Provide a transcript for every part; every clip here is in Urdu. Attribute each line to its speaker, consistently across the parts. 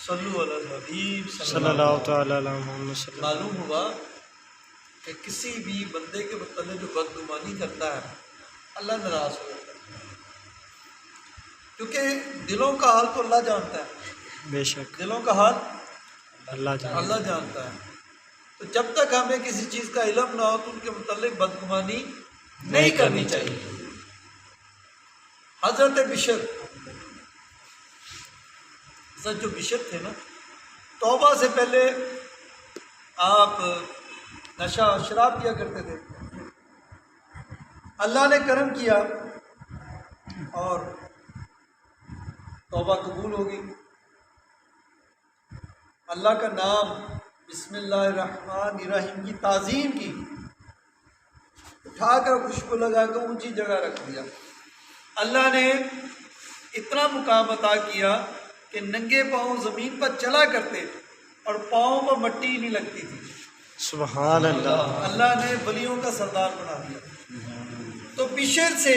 Speaker 1: صلو علی الحبیب
Speaker 2: صلی اللہ تعالیٰ علیہ محمد صلی اللہ
Speaker 1: معلوم ہوا کہ کسی بھی بندے کے متعلق جو بدگمانی کرتا ہے اللہ ناراض ہو جاتا ہے، کیونکہ دلوں کا حال تو اللہ جانتا ہے،
Speaker 2: علیہ بے شک
Speaker 1: دلوں کا حال
Speaker 2: اللہ جانتا
Speaker 1: اللہ جانتا ہے۔ تو جب تک ہمیں کسی چیز کا علم نہ ہو تو ان کے متعلق بدگمانی نہیں کرنی چاہیے۔ حضرت جو بشر تھے نا، توبہ سے پہلے آپ نشہ شراب کیا کرتے تھے، اللہ نے کرم کیا اور توبہ قبول ہوگی، اللہ کا نام بسم اللہ الرحمن الرحیم کی تعظیم کی، اٹھا کر خوشبو لگا کر اونچی جگہ رکھ دیا۔ اللہ نے اتنا مقام عطا کیا کہ ننگے پاؤں زمین پر چلا کرتے اور پاؤں پر مٹی نہیں لگتی تھی۔
Speaker 2: سبحان اللہ۔
Speaker 1: اللہ نے ولیوں کا سردار بنا دیا۔ تو بشر سے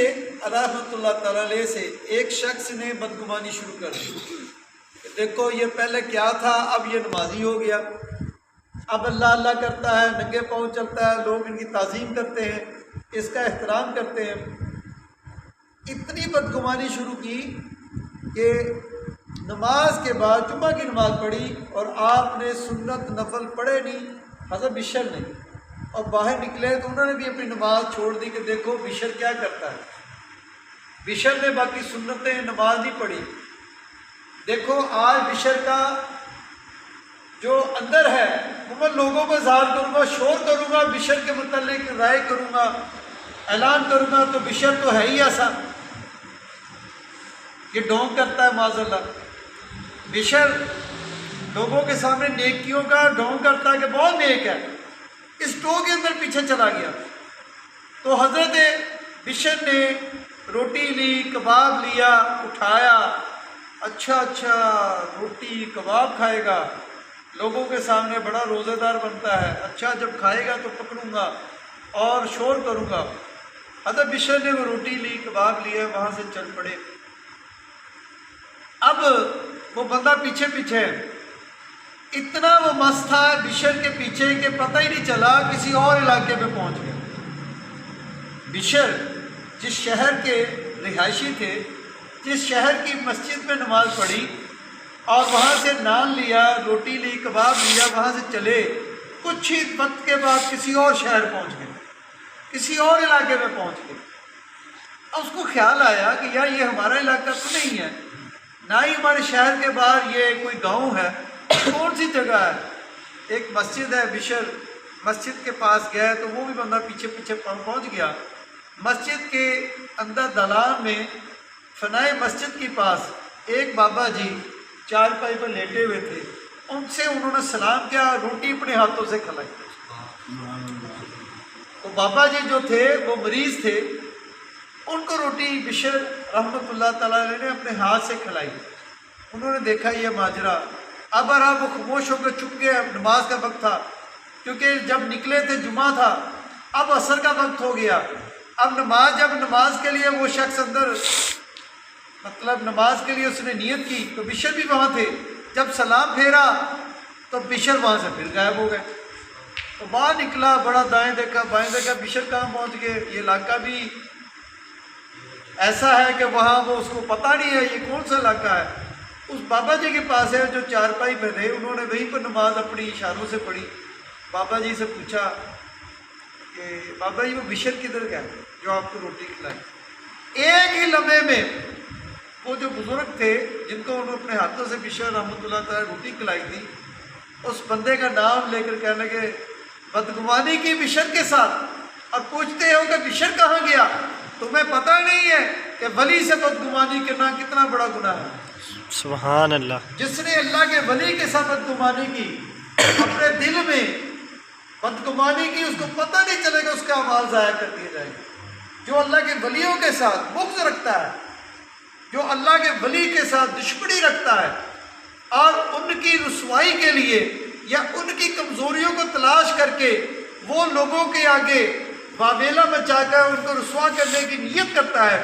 Speaker 1: رحمۃ اللہ تعالیٰ علیہ سے ایک شخص نے بدگمانی شروع کر دی کہ دیکھو یہ پہلے کیا تھا، اب یہ نمازی ہو گیا، اب اللہ اللہ کرتا ہے، ننگے پاؤں چلتا ہے، لوگ ان کی تعظیم کرتے ہیں، اس کا احترام کرتے ہیں۔ اتنی بدگمانی شروع کی کہ نماز کے بعد جمعہ کی نماز پڑھی اور آپ نے سنت نفل پڑھے نہیں، حضرت بشر نے، اور باہر نکلے تو انہوں نے بھی اپنی نماز چھوڑ دی کہ دیکھو بشر کیا کرتا ہے۔ بشر نے باقی سنتیں نماز نہیں پڑھی۔ دیکھو آج بشر کا جو اندر ہے وہ میں لوگوں کو اظہار کروں گا، شور کروں گا، بشر کے متعلق رائے کروں گا، اعلان کروں گا، تو بشر تو ہے ہی ایسا، یہ ڈھونگ کرتا ہے معاذ اللہ۔ بشر لوگوں کے سامنے نیکیوں کا ڈھونگ کرتا ہے کہ بہت نیک ہے، اس ٹو کے اندر پیچھے چلا گیا۔ تو حضرت بشر نے روٹی لی، کباب لیا، اٹھایا، اچھا روٹی کباب کھائے گا، لوگوں کے سامنے بڑا روزے دار بنتا ہے، اچھا جب کھائے گا تو پکڑوں گا اور شور کروں گا۔ حضرت بشر نے وہ روٹی لی، کباب لیا، وہاں سے چل پڑے۔ اب وہ بندہ پیچھے پیچھے ہے، اتنا وہ مست تھا بشر کے پیچھے کہ پتہ ہی نہیں چلا کسی اور علاقے میں پہنچ گیا۔ بشر جس شہر کے رہائشی تھے، جس شہر کی مسجد میں نماز پڑھی اور وہاں سے نان لیا، روٹی لی، کباب لیا، وہاں سے چلے، کچھ ہی وقت کے بعد کسی اور شہر پہنچ گئے، کسی اور علاقے میں پہنچ گئے۔ اب اس کو خیال آیا کہ یار یہ ہمارا علاقہ تو نہیں ہے، نہ ہی ہمارے شہر کے باہر یہ کوئی گاؤں ہے، کون سی جگہ ہے؟ ایک مسجد ہے، بشر مسجد کے پاس گئے تو وہ بھی بندہ پیچھے پیچھے پہنچ گیا۔ مسجد کے اندر دالان میں فنائے مسجد کے پاس ایک بابا جی چارپائی پر لیٹے ہوئے تھے، ان سے انہوں نے سلام کیا، روٹی اپنے ہاتھوں سے کھلائی۔ تو بابا جی جو تھے وہ مریض تھے، ان کو روٹی بشر رحمۃ اللہ تعالیٰ علیہ نے اپنے ہاتھ سے کھلائی۔ انہوں نے دیکھا یہ ماجرا، اب وہ خاموش ہو کر چھپ گئے۔ نماز کا وقت تھا، کیونکہ جب نکلے تھے جمعہ تھا، اب عصر کا وقت ہو گیا۔ اب جب نماز کے لیے وہ شخص اندر مطلب نماز کے لیے اس نے نیت کی تو بشر بھی وہاں تھے۔ جب سلام پھیرا تو بشر وہاں سے پھر غائب ہو گئے۔ تو باہر نکلا، بڑا دائیں دیکھا بائیں دیکھا، بشر کہاں پہنچ گئے؟ یہ علاقہ بھی ایسا ہے کہ وہاں وہ اس کو پتہ نہیں ہے یہ کون سا علاقہ ہے۔ اس بابا جی کے پاس ہے جو چارپائی پہ تھے، انہوں نے وہیں پر نماز اپنی اشاروں سے پڑھی۔ بابا جی سے پوچھا کہ بابا جی وہ بشر کدھر گیا جو آپ کو روٹی کھلائی؟ ایک ہی لمحے میں وہ جو بزرگ تھے جن کو انہوں نے اپنے ہاتھوں سے بشر رحمۃ اللہ تعالیٰ روٹی کھلائی تھی، اس بندے کا نام لے کر کہنے لگے بدگمانی کی بشر کے ساتھ، اور پوچھتے ہو کہ بشر کہاں گیا؟ تمہیں پتہ نہیں ہے کہ ولی سے بدگمانی کرنا کتنا بڑا گناہ ہے؟
Speaker 2: سبحان اللہ۔
Speaker 1: جس نے اللہ کے ولی کے ساتھ بدگمانی کی، اپنے دل میں بدگمانی کی، اس کو پتہ نہیں چلے گا، اس کا اعمال ضائع کر دیے جائیں گے۔ جو اللہ کے ولیوں کے ساتھ بغض رکھتا ہے، جو اللہ کے ولی کے ساتھ دشمنی رکھتا ہے اور ان کی رسوائی کے لیے یا ان کی کمزوریوں کو تلاش کر کے وہ لوگوں کے آگے واویلا مچا کر ان کو رسوا کرنے کی نیت کرتا ہے،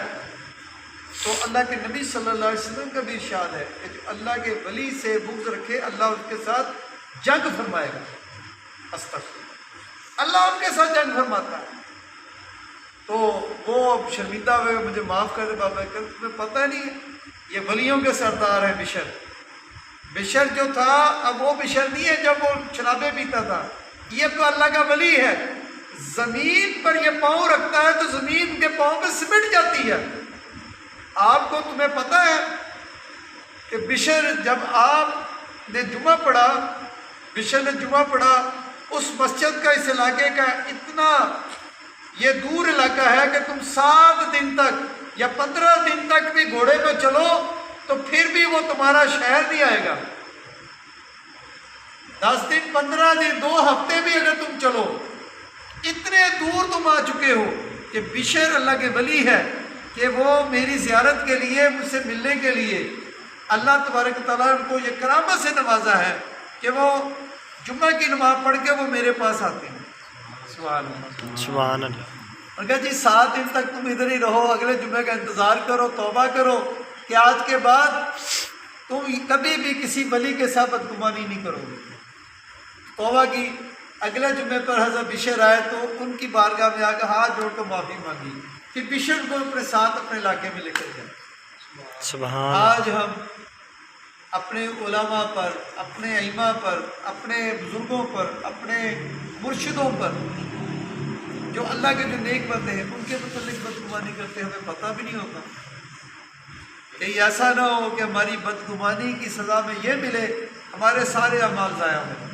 Speaker 1: تو اللہ کے نبی صلی اللہ علیہ وسلم کا بھی ارشاد ہے کہ جو اللہ کے ولی سے بغض رکھے اللہ اس کے ساتھ جنگ فرمائے گا. استغفر اللہ ان کے ساتھ جنگ فرماتا ہے. تو وہ اب شرمندہ ہوئے مجھے معاف کر دے بابا کر تمہیں پتہ نہیں ہے یہ ولیوں کے سردار ہیں. بشر جو تھا اب وہ بشر نہیں ہے جب وہ شرابیں پیتا تھا. یہ تو اللہ کا ولی ہے. زمین پر یہ پاؤں رکھتا ہے تو زمین کے پاؤں پہ سمٹ جاتی ہے. آپ کو تمہیں پتہ ہے کہ بشر جب آپ نے جمعہ پڑھا بشر نے جمعہ پڑھا اس مسجد کا اس علاقے کا اتنا یہ دور علاقہ ہے کہ تم 7 دن تک یا 15 دن تک بھی گھوڑے پہ چلو تو پھر بھی وہ تمہارا شہر نہیں آئے گا. 10 دن 15 دن 2 ہفتے بھی اگر تم چلو اتنے دور تم آ چکے ہو کہ بشر اللہ کے ولی ہے کہ وہ میری زیارت کے لیے مجھ سے ملنے کے لیے اللہ تبارک تعالیٰ ان کو یہ کرامت سے نوازا ہے کہ وہ جمعہ کی نماز پڑھ کے وہ میرے پاس آتے ہیں. سبحان اللہ
Speaker 2: سبحان اللہ.
Speaker 1: اور کہا جی 7 دن تک تم ادھر ہی رہو اگلے جمعے کا انتظار کرو توبہ کرو کہ آج کے بعد تم کبھی بھی کسی ولی کے ساتھ بدگمانی نہیں کرو گے. توبہ کی. اگلے جمعے پر حضرت بشر آئے تو ان کی بارگاہ میں آ کے ہاتھ جوڑ کر معافی مانگی کہ بشر کو اپنے ساتھ اپنے علاقے میں لے کر جائیں.
Speaker 2: سبحان.
Speaker 1: آج ہم اپنے علماء پر اپنے ائمہ پر اپنے بزرگوں پر اپنے مرشدوں پر جو اللہ کے جو نیک بندے ہیں ان کے متعلق بدگمانی کرتے ہیں ہمیں پتہ بھی نہیں ہوتا. کہیں ایسا نہ ہو کہ ہماری بدگمانی کی سزا میں یہ ملے ہمارے سارے اعمال ضائع ہوں.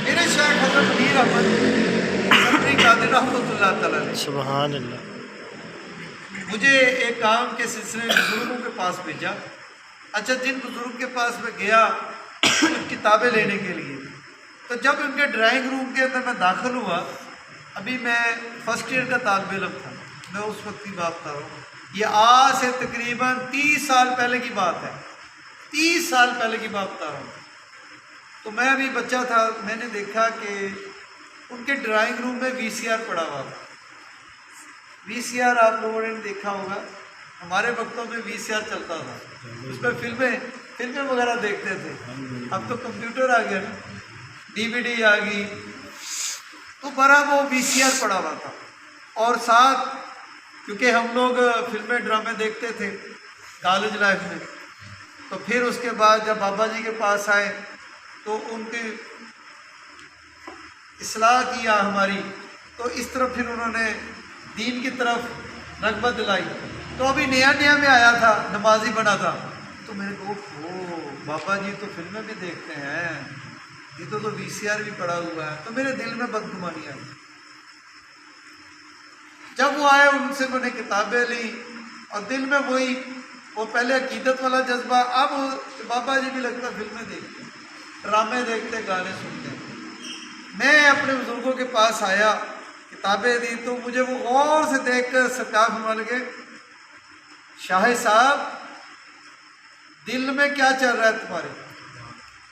Speaker 1: میرے شیخ حضرت میر احمد صدری قادری رحمۃ اللہ تعالیٰ نے
Speaker 2: سبحان اللہ.
Speaker 1: مجھے ایک کام کے سلسلے میں بزرگوں کے پاس بھیجا. اچھا جن بزرگ کے پاس میں گیا کچھ کتابیں لینے کے لیے تو جب ان کے ڈرائنگ روم کے اندر میں داخل ہوا ابھی میں فرسٹ ایئر کا طالب علم تھا. میں اس وقت کی بات کر رہا ہوں. یہ آج سے تقریباً 30 سال پہلے کی بات ہے. 30 سال پہلے کی بات بتا رہا ہوں. تو میں ابھی بچہ تھا. میں نے دیکھا کہ ان کے ڈرائنگ روم میں VCR پڑا ہوا تھا. VCR آپ لوگوں نے دیکھا ہوگا. ہمارے وقتوں میں VCR چلتا تھا. اس پہ فلمیں وغیرہ دیکھتے تھے. اب تو کمپیوٹر آ گیا نا DVD آ گئی. تو بڑا وہ VCR پڑا ہوا تھا اور ساتھ کیونکہ ہم لوگ فلمیں ڈرامے دیکھتے تھے کالج لائف میں. تو پھر اس کے بعد جب بابا جی کے پاس آئے تو ان کی اصلاح کیا ہماری تو اس طرف پھر انہوں نے دین کی طرف رغبت دلائی. تو ابھی نیا میں آیا تھا نمازی بنا تھا تو میں نے کہا بابا جی تو فلمیں بھی دیکھتے ہیں یہ تو VCR بھی پڑا ہوا ہے. تو میرے دل میں بدگمانی آئی. جب وہ آئے ان سے میں نے کتابیں لی اور دل میں وہ پہلے عقیدت والا جذبہ. اب بابا جی بھی لگتا فلمیں دیکھتے ہیں ڈرامے دیکھتے گانے سنتے ہیں. میں اپنے بزرگوں کے پاس آیا کتابیں دی تو مجھے وہ غور سے دیکھ کر سرکار فرمانے لگے شاہ صاحب دل میں کیا چل رہا ہے تمہارے.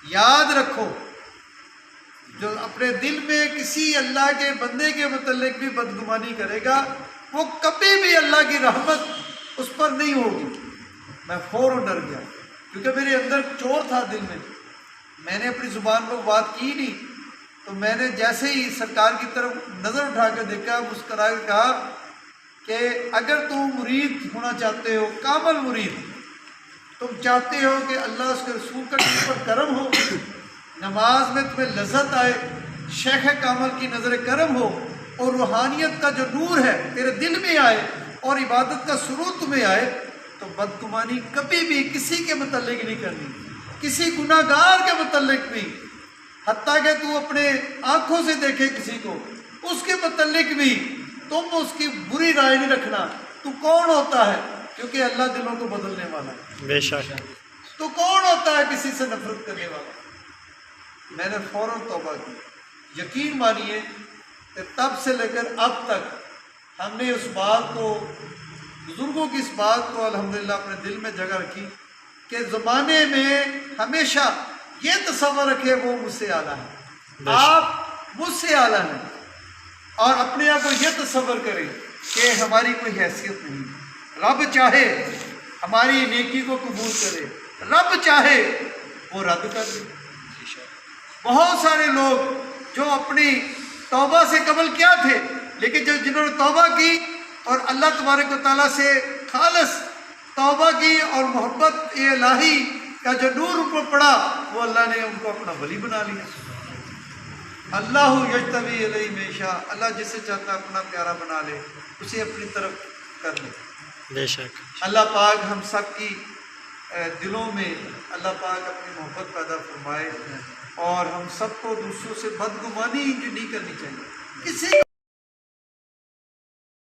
Speaker 1: یاد رکھو جو اپنے دل میں کسی اللہ کے بندے کے متعلق بھی بدگمانی کرے گا وہ کبھی بھی اللہ کی رحمت اس پر نہیں ہوگی. میں فوراً ڈر گیا کیونکہ میرے اندر چور تھا دل میں. میں نے اپنی زبان پر بات کی نہیں. تو میں نے جیسے ہی سرکار کی طرف نظر اٹھا کر دیکھا مسکرا کے کہا کہ اگر تم مرید ہونا چاہتے ہو کامل مرید تم چاہتے ہو کہ اللہ اس کے رسول کا تم پر کرم ہو نماز میں تمہیں لذت آئے شیخ کامل کی نظر کرم ہو اور روحانیت کا جو نور ہے تیرے دل میں آئے اور عبادت کا سرور تمہیں آئے تو بدگمانی کبھی بھی کسی کے متعلق نہیں کرنی. کسی گناہ گار کے متعلق بھی حتیٰ کہ تو اپنے آنکھوں سے دیکھے کسی کو اس کے متعلق بھی تم اس کی بری رائے نہیں رکھنا. تو کون ہوتا ہے کیونکہ اللہ دلوں کو بدلنے والا ہے.
Speaker 2: بے شک.
Speaker 1: تو کون ہوتا ہے کسی سے نفرت کرنے والا. میں نے فوراً توبہ کی. یقین مانیے کہ تب سے لے کر اب تک ہم نے اس بات کو بزرگوں کی اس بات کو الحمدللہ اپنے دل میں جگہ رکھی کہ زمانے میں ہمیشہ یہ تصور رکھے وہ مجھ سے اعلیٰ ہے آپ مجھ سے اعلیٰ ہیں اور اپنے آپ کو یہ تصور کریں کہ ہماری کوئی حیثیت نہیں. رب چاہے ہماری نیکی کو قبول کرے، رب چاہے وہ رد کر دے۔ بہت سارے لوگ جو اپنی توبہ سے قبل کیا تھے، لیکن جنہوں نے توبہ کی اور اللہ تبارک و تعالیٰ سے خالص توبہ کی اور محبت الہی کا جو نور ان پر پڑا، وہ اللہ نے ان کو اپنا ولی بنا لیا۔ اللہ یجتبی الیہ من یشاء، اللہ جسے چاہتا ہے اپنا پیارا بنا لے، اسے اپنی طرف کر لے۔
Speaker 2: بے شک
Speaker 1: اللہ پاک ہم سب کی دلوں میں اللہ پاک اپنی محبت پیدا فرمائے، اور ہم سب کو دوسروں سے بدگمانی جو نہیں کرنی چاہیے، کسی